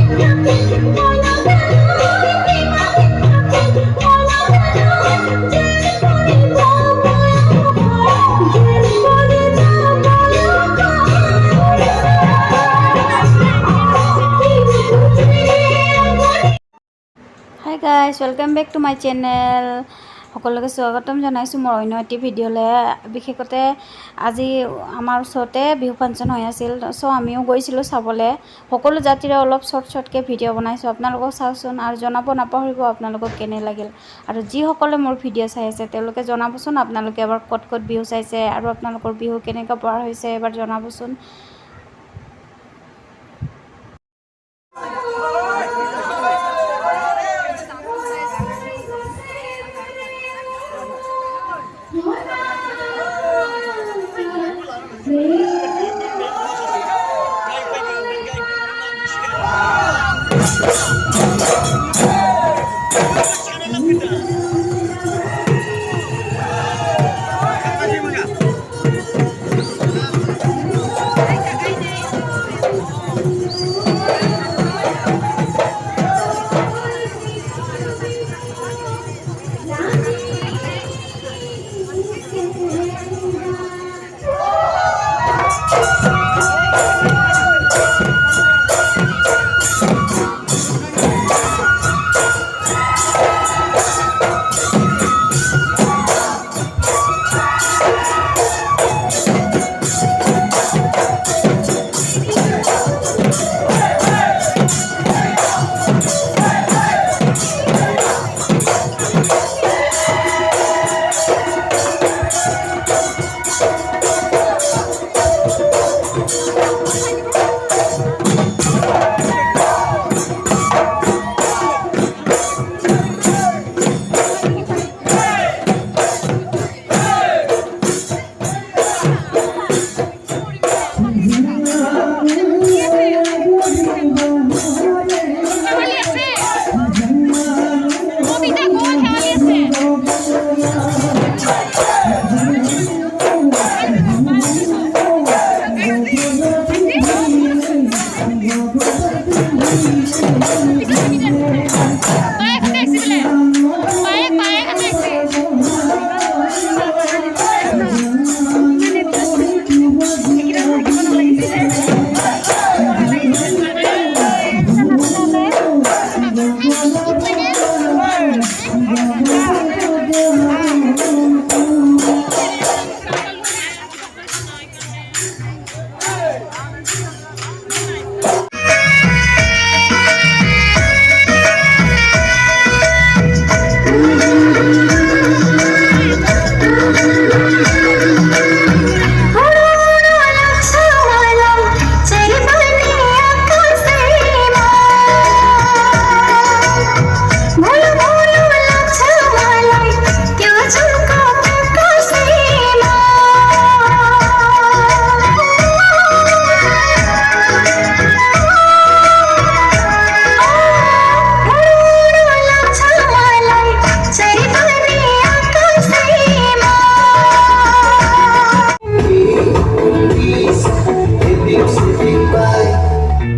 Hi guys, welcome back to my channel. সকলোকে স্বাগতম জনাইছো মোৰ অন্য এটি ভিডিঅ'লে। বিশেষতে আজি আমাৰ ওচৰতে বিহু ফাংচন হৈ আছিল, সো আমিও গৈছিলোঁ চাবলৈ। সকলো জাতিৰে অলপ শ্বৰ্টকৈ ভিডিঅ' বনাইছোঁ, আপোনালোকক চাওকচোন আৰু জনাব নাপাহৰিব আপোনালোকক কেনে লাগিল। আৰু যিসকলে মোৰ ভিডিঅ' চাই আছে তেওঁলোকে জনাবচোন আপোনালোকে এবাৰ ক'ত ক'ত বিহু চাইছে আৰু আপোনালোকৰ বিহু কেনেকৈ পাৰ হৈছে এবাৰ জনাবচোন।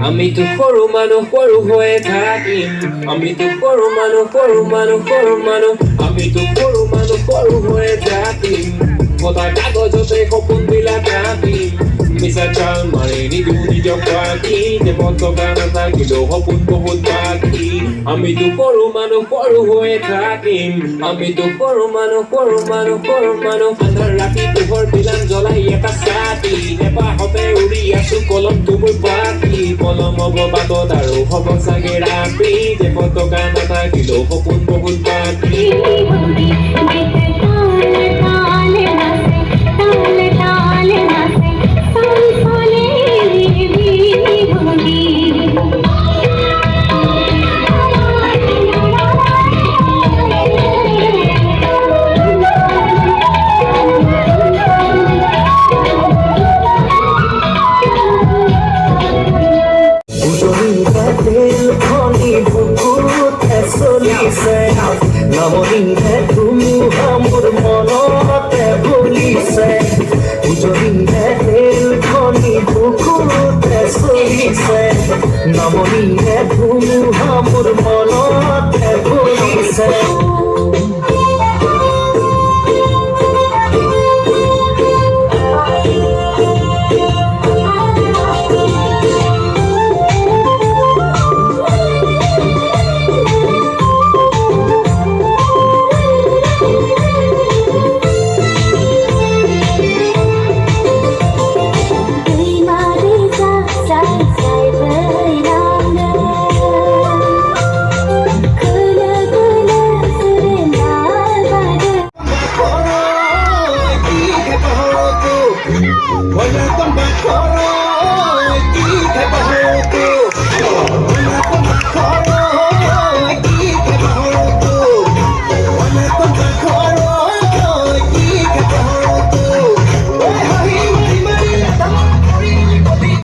আমি তো সৰু মানুহ সৰু হৈ থাকিম, আমি তো সৰু মানুহ আমি তো সৰু মানুহ সৰু হৈ থাকিম, বতাহ কাগজতে সপোনবিলাক আঁকিম, মিছা চাল মাৰি নিদিওঁ নিজক পাতি, যে পতকা নাথাকিলেও সপোন বহুত বাকী। আমি তো সৰু মানুহ সৰু হৈ থাকিম, আমি তো সৰু মানুহ আন্ধাৰ ৰাতি পোহৰ বিলান জ্বলাই এটা চাতি, এপাহতে উৰি আছো কলমটো মোৰ বাকী, কলম হ'ব বাটত আৰু হ'ব চাগে ৰাতি, যে পতকা নাথাকিলেও সপোন বহুত বাকী। নামনিহে ধুমুহা মোৰ মনতে ভুলিছে, উজনিহে ৰেল খনি বুকুতে চলিছে নামনিয়ে ধুমুহা মোৰ মনতে পৰিছে